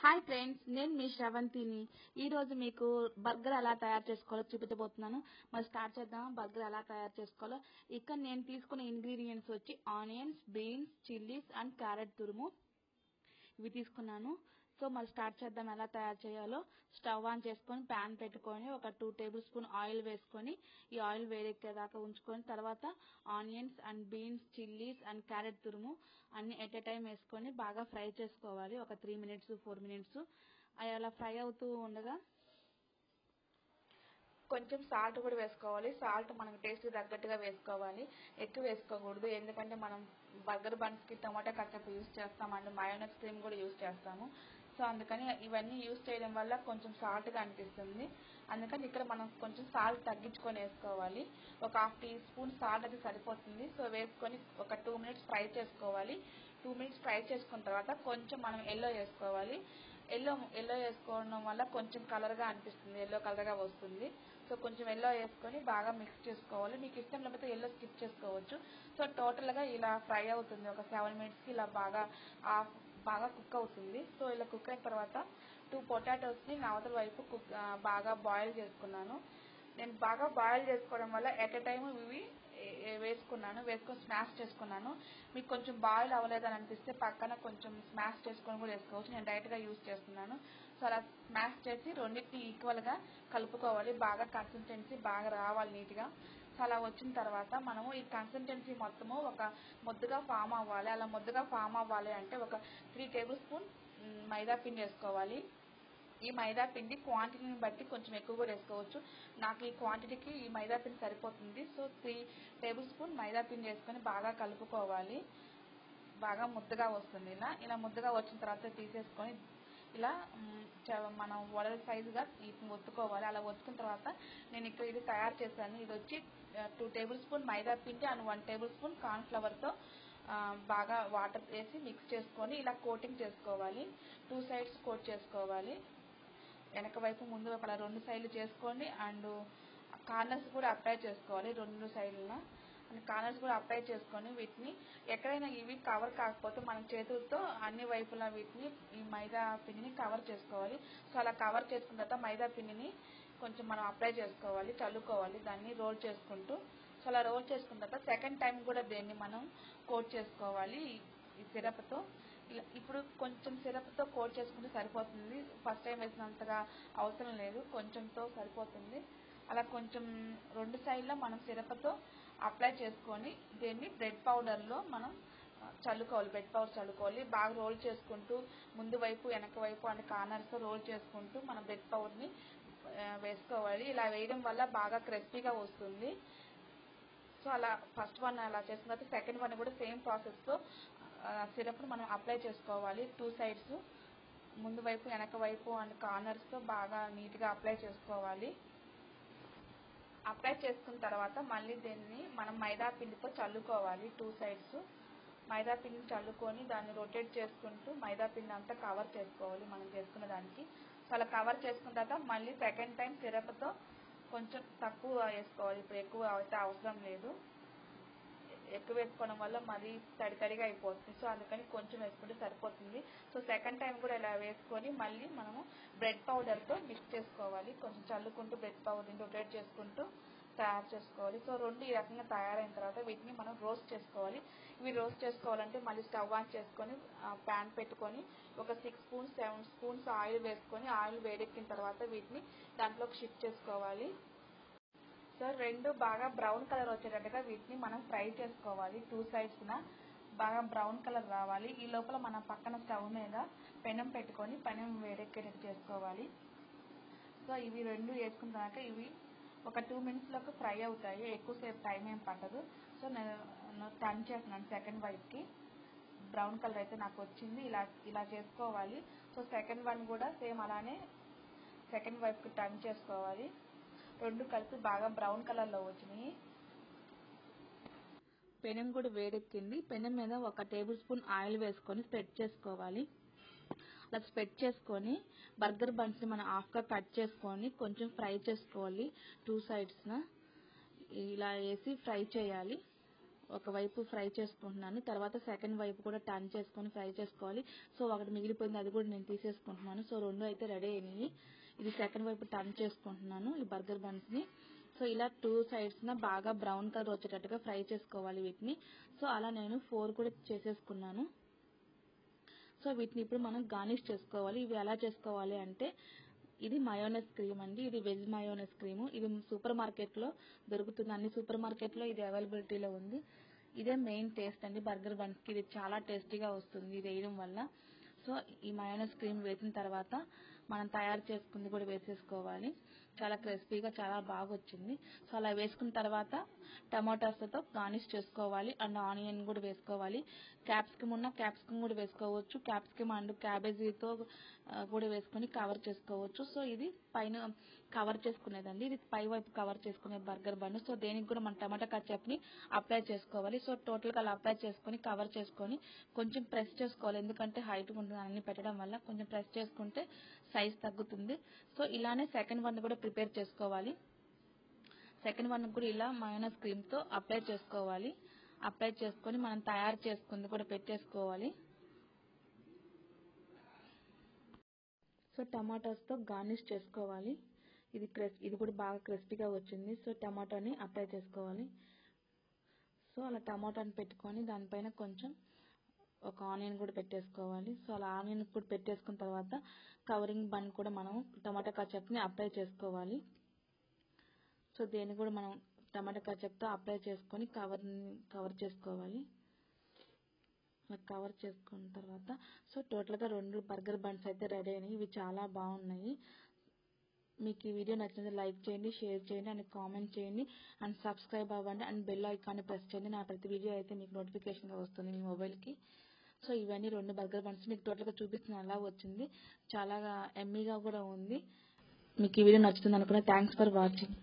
Hi friends, నేను మీ శ్రవంతిని. ఈరోజు మీకు బర్గర్ ఎలా తయారు చేసుకోవాలో చూపించబోతున్నాను. మరి స్టార్ట్ చేద్దాం. బర్గర్ ఎలా తయారు చేసుకోవాలో. ఇక్కడ నేను తీసుకున్న ఇంగ్రీడియంట్స్ వచ్చి onions, beans, chillies and carrot తురుము ఇవి తీసుకున్నాను. సో మరి స్టార్ట్ చేద్దాం ఎలా తయారు చేయాలో. స్టవ్ ఆన్ చేసుకొని ప్యాన్ పెట్టుకొని ఒక 2 టేబుల్ స్పూన్ ఆయిల్ వేసుకొని ఈ ఆయిల్ వేడెక్కేదాకా ఉంచుకొని తర్వాత onions and beans, chillies and carrot తురుము అన్ని ఎట్ ఎ టైం వేసుకొని బాగా ఫ్రై చేసుకోవాలి. ఒక 3 మినిట్స్ 4 మినిట్స్ అవి అలా ఫ్రై అవుతూ ఉండగా కొంచెం సాల్ట్ కూడా వేసుకోవాలి. సాల్ట్ మనకు టేస్ట్ తగ్గట్టుగా వేసుకోవాలి, ఎక్కువ వేసుకోకూడదు. ఎందుకంటే మనం బర్గర్ బన్స్కి టమాటా కచ్చప్ యూస్ చేస్తాం అండ్ మయోనైస్ క్రీమ్ కూడా యూస్ చేస్తాము. సో అందుకని ఇవన్నీ యూస్ చేయడం వల్ల కొంచెం సాల్ట్గా అనిపిస్తుంది. అందుకని ఇక్కడ మనం కొంచెం సాల్ట్ తగ్గించుకొని వేసుకోవాలి. ఒక 1/2 టీ స్పూన్ సాల్ట్ అయితే సరిపోతుంది. సో వేసుకొని ఒక 2 మినిట్స్ ఫ్రై చేసుకోవాలి. 2 మినిట్స్ ఫ్రై చేసుకున్న తర్వాత కొంచెం మనం ఎల్లో వేసుకోవాలి. ఎల్లో వేసుకోవడం వల్ల కొంచెం కలర్గా అనిపిస్తుంది, ఎల్లో కలర్గా వస్తుంది. సో కొంచెం ఎల్లో వేసుకొని బాగా మిక్స్ చేసుకోవాలి. మీకు ఇష్టం లేకపోతే ఎల్లో స్కిప్ చేసుకోవచ్చు. సో టోటల్గా ఇలా ఫ్రై అవుతుంది. ఒక 7 మినిట్స్కి ఇలా బాగా కుక్ అవుతుంది. సో ఇలా కుక్ అయిన తర్వాత 2 పొటాటోస్ని అవతల వైపు బాగా బాయిల్ చేసుకున్నాను. నేను బాగా బాయిల్ చేసుకోవడం వల్ల ఎట్ ఎ టైమ్ ఇవి వేసుకొని స్మాష్ చేసుకున్నాను. మీకు కొంచెం బాయిల్ అవ్వలేదని అనిపిస్తే పక్కన కొంచెం స్మాష్ చేసుకొని కూడా వేసుకోవచ్చు. నేను డైరెక్ట్గా యూస్ చేస్తున్నాను. సో అలా స్మాష్ చేసి రెండింటిని ఈక్వల్గా కలుపుకోవాలి. బాగా కన్సిస్టెన్సీ బాగా రావాలి నీట్గా. సో అలా వచ్చిన తర్వాత మనము ఈ కన్సిస్టెన్సీ మొత్తము ఒక ముద్దగా ఫామ్ అవ్వాలి. అలా ముద్దగా ఫామ్ అవ్వాలి అంటే ఒక 3 టేబుల్ స్పూన్ మైదా పిండి వేసుకోవాలి. ఈ మైదా పిండి క్వాంటిటీని బట్టి కొంచెం ఎక్కువ కూడా వేసుకోవచ్చు. నాకు ఈ క్వాంటిటీకి ఈ మైదా పిండి సరిపోతుంది. సో 3 టేబుల్ స్పూన్ మైదా పిండి వేసుకొని బాగా కలుపుకోవాలి. బాగా ముద్దగా వస్తుంది. ఇలా ముద్దగా వచ్చిన తర్వాత తీసేసుకొని ఇలా మనం వడల సైజుగా ఒత్తుకోవాలి. అలా ఒత్తుకున్న తర్వాత నేను ఇక్కడ ఇది తయారు చేశాను. ఇది వచ్చి 2 టేబుల్ స్పూన్ మైదా పిండి అండ్ 1 టేబుల్ స్పూన్ కార్న్ఫ్లవర్తో బాగా వాటర్ వేసి మిక్స్ చేసుకొని ఇలా కోటింగ్ చేసుకోవాలి. 2 సైడ్స్ కోట్ చేసుకోవాలి. వెనక వైపు ముందు వైపు అలా 2 సైడ్లు చేసుకోండి. అండ్ కార్నర్స్ కూడా అప్లై చేసుకోవాలి. 2 సైడ్ల కార్నర్స్ కూడా అప్లై చేసుకొని వీటిని ఎక్కడైనా ఇవి కవర్ కాకపోతే మనం చేతులతో అన్ని వైపులా వీటిని ఈ మైదా పిండిని కవర్ చేసుకోవాలి. సో అలా కవర్ చేసుకున్న తర్వాత మైదా పిండిని కొంచెం మనం అప్లై చేసుకోవాలి, చల్లుకోవాలి దాన్ని రోల్ చేసుకుంటూ. సో అలా రోల్ చేసుకున్న తర్వాత సెకండ్ టైం కూడా దీన్ని మనం కోట్ చేసుకోవాలి ఈ సిరప్తో. ఇప్పుడు కొంచెం సిరప్తో కోట్ చేసుకుంటే సరిపోతుంది. ఫస్ట్ టైం వేసినంతగా అవసరం లేదు, కొంచెంతో సరిపోతుంది. అలా కొంచెం 2 సైడ్లో మనం సిరప్తో అప్లై చేసుకొని దీన్ని బ్రెడ్ పౌడర్లో మనం చల్లుకోవాలి. బ్రెడ్ పౌడర్ చల్లుకోవాలి. బాగా రోల్ చేసుకుంటూ ముందు వైపు వెనక వైపు అండ్ కార్నర్స్తో రోల్ చేసుకుంటూ మనం బ్రెడ్ పౌడర్ని వేసుకోవాలి. ఇలా వేయడం వల్ల బాగా క్రిస్పీగా వస్తుంది. సో అలా ఫస్ట్ వన్ అలా చేసిన తర్వాత సెకండ్ వన్ కూడా సేమ్ ప్రాసెస్తో సిరప్ను మనం అప్లై చేసుకోవాలి. 2 సైడ్స్ ముందు వైపు వెనక వైపు అండ్ కార్నర్స్తో బాగా నీట్గా అప్లై చేసుకోవాలి. అప్లై చేసుకున్న తర్వాత మళ్ళీ దీన్ని మనం మైదా పిండితో చల్లుకోవాలి. 2 సైడ్స్ మైదా పిండిని చల్లుకొని దాన్ని రొటేట్ చేసుకుంటూ మైదా పిండి అంతా కవర్ చేసుకోవాలి మనం చేసుకున్న దానికి. సో అలా కవర్ చేసుకున్న తర్వాత మళ్ళీ సెకండ్ టైం సిరప్తో కొంచెం తక్కువ వేసుకోవాలి. ఇప్పుడు ఎక్కువ అయితే అవసరం లేదు, ఎక్కువ వేసుకోవడం వల్ల మరీ తడిగా అయిపోతుంది. సో అందుకని కొంచెం వేసుకుంటే సరిపోతుంది. సో సెకండ్ టైం కూడా ఇలా వేసుకొని మళ్ళీ మనము బ్రెడ్ పౌడర్తో మిక్స్ చేసుకోవాలి. కొంచెం చల్లుకుంటూ బ్రెడ్ పౌడర్ని రొటేట్ చేసుకుంటూ తయారు చేసుకోవాలి. సో 2 ఈ రకంగా తయారైన తర్వాత వీటిని మనం రోస్ట్ చేసుకోవాలి. ఇవి రోస్ట్ చేసుకోవాలంటే మళ్ళీ స్టవ్ ఆన్ చేసుకొని ప్యాన్ పెట్టుకొని ఒక 6 స్పూన్స్ 7 స్పూన్స్ ఆయిల్ వేసుకొని ఆయిల్ వేడెక్కిన తర్వాత వీటిని దాంట్లోకి షిఫ్ట్ చేసుకోవాలి. సో 2 బాగా బ్రౌన్ కలర్ వచ్చేటట్టుగా వీటిని మనం ఫ్రై చేసుకోవాలి. 2 సైడ్స్న బాగా బ్రౌన్ కలర్ రావాలి. ఈ లోపల మన పక్కన స్టవ్ మీద పెనం పెట్టుకొని పెనం వేడెక్కేటట్టు చేసుకోవాలి. సో ఇవి 2 వేసుకున్న తర్వాత ఇవి ఒక 2 మినిట్స్లోకి ఫ్రై అవుతాయి. ఎక్కువసేపు టైం ఏం పట్టదు. సో నేను టర్న్ చేస్తున్నాను సెకండ్ వైపుకి. బ్రౌన్ కలర్ అయితే నాకు వచ్చింది. ఇలా చేసుకోవాలి. సో సెకండ్ వన్ కూడా సేమ్ అలానే సెకండ్ వైపుకి టర్న్ చేసుకోవాలి. 2 కలిపి బాగా బ్రౌన్ కలర్లో వచ్చినాయి. పెనం కూడా వేడెక్కింది. పెనం మీద ఒక టేబుల్ స్పూన్ ఆయిల్ వేసుకొని స్ప్రెడ్ చేసుకోవాలి. అలా స్ప్రెడ్ చేసుకొని బర్గర్ బన్స్ని మనం హాఫ్గా కట్ చేసుకొని కొంచెం ఫ్రై చేసుకోవాలి. 2 సైడ్స్న ఇలా వేసి ఫ్రై చేయాలి. ఒకవైపు ఫ్రై చేసుకుంటున్నాను. తర్వాత సెకండ్ వైపు కూడా టర్న్ చేసుకొని ఫ్రై చేసుకోవాలి. సో ఒకటి మిగిలిపోయింది, అది కూడా నేను తీసేసుకుంటున్నాను. సో 2 అయితే రెడీ అయినాయి. ఇది సెకండ్ వైపు టర్న్ చేసుకుంటున్నాను ఈ బర్గర్ బన్స్ని. సో ఇలా 2 సైడ్స్న బాగా బ్రౌన్ కలర్ వచ్చేటట్టుగా ఫ్రై చేసుకోవాలి వీటిని. సో అలా నేను 4 కూడా చేసేసుకున్నాను. సో వీటిని ఇప్పుడు మనం గార్నిష్ చేసుకోవాలి. ఇవి ఎలా చేసుకోవాలి అంటే, ఇది మయోనైస్ క్రీమ్ అండి. ఇది వెజ్ మయోనైస్ క్రీము. ఇది సూపర్ మార్కెట్లో దొరుకుతుంది. అన్ని సూపర్ మార్కెట్లో ఇది అవైలబిలిటీలో ఉంది. ఇదే మెయిన్ టేస్ట్ అండి బర్గర్ బన్స్కి. ఇది చాలా టేస్టీగా వస్తుంది ఇది వేయడం వల్ల. సో ఈ మయోనైస్ క్రీమ్ వేసిన తర్వాత మనం తయారు చేసుకుంది కూడా వేసేసుకోవాలి. చాలా క్రిస్పీగా చాలా బాగా వచ్చింది. సో అలా వేసుకున్న తర్వాత టమాటాస్తో గార్నిష్ చేసుకోవాలి. అండ్ ఆనియన్ కూడా వేసుకోవాలి. క్యాప్సికమ్ ఉన్న క్యాప్సికమ్ కూడా వేసుకోవచ్చు. క్యాప్సికమ్ అండ్ క్యాబేజీతో కూడా వేసుకొని కవర్ చేసుకోవచ్చు. సో ఇది పైన కవర్ చేసుకునేదండి. ఇది పై వైపు కవర్ చేసుకునే బర్గర్ బన్. సో దేనికి కూడా మనం టమాటా కచప్ని అప్లై చేసుకోవాలి. సో టోటల్గా అలా అప్లై చేసుకొని కవర్ చేసుకొని కొంచెం ప్రెస్ చేసుకోవాలి. ఎందుకంటే హైట్ ఉంటుంది అన్ని పెట్టడం వల్ల కొంచెం ప్రెస్ చేసుకుంటే సైజ్ తగ్గుతుంది. సో ఇలానే సెకండ్ వన్ కూడా ప్రిపేర్ చేసుకోవాలి. సెకండ్ వన్ కూడా ఇలా మయోనైస్ క్రీమ్తో అప్లై చేసుకోవాలి. అప్లై చేసుకొని మనం తయారు చేసుకుంది కూడా పెట్టేసుకోవాలి. సో టమాటాస్తో గార్నిష్ చేసుకోవాలి. ఇది కూడా బాగా క్రిస్పీగా వచ్చింది. సో టమాటాని అప్లై చేసుకోవాలి. సో అలా టమాటాని పెట్టుకొని దానిపైన కొంచెం ఒక ఆనియన్ కూడా పెట్టేసుకోవాలి. సో అలా ఆనియన్ కూడా పెట్టేసుకున్న తర్వాత కవరింగ్ బన్ కూడా మనం టమాటా కచప్ని అప్లై చేసుకోవాలి. సో దేన్ని కూడా మనం టమాటా కచప్తో అప్లై చేసుకొని కవర్ చేసుకోవాలి. కవర్ చేసుకున్న తర్వాత సో టోటల్గా 2 బర్గర్ బన్స్ అయితే రెడీ అయినాయి. ఇవి చాలా బాగున్నాయి. మీకు ఈ వీడియో నచ్చినది లైక్ చేయండి, షేర్ చేయండి అండ్ కామెంట్ చేయండి అండ్ సబ్స్క్రైబ్ అవ్వండి అండ్ బెల్ ఐకాన్ని ప్రెస్ చేయండి. నా ప్రతి వీడియో అయితే మీకు నోటిఫికేషన్గా వస్తుంది మీ మొబైల్కి. సో ఇవన్నీ 2 బర్గర్ బన్స్ మీకు టోటల్గా చూపిస్తున్నాను అలా వచ్చింది. చాలా ఎమ్మీగా కూడా ఉంది. మీకు ఈ వీడియో నచ్చుతుంది అనుకున్నా. Thanks for watching.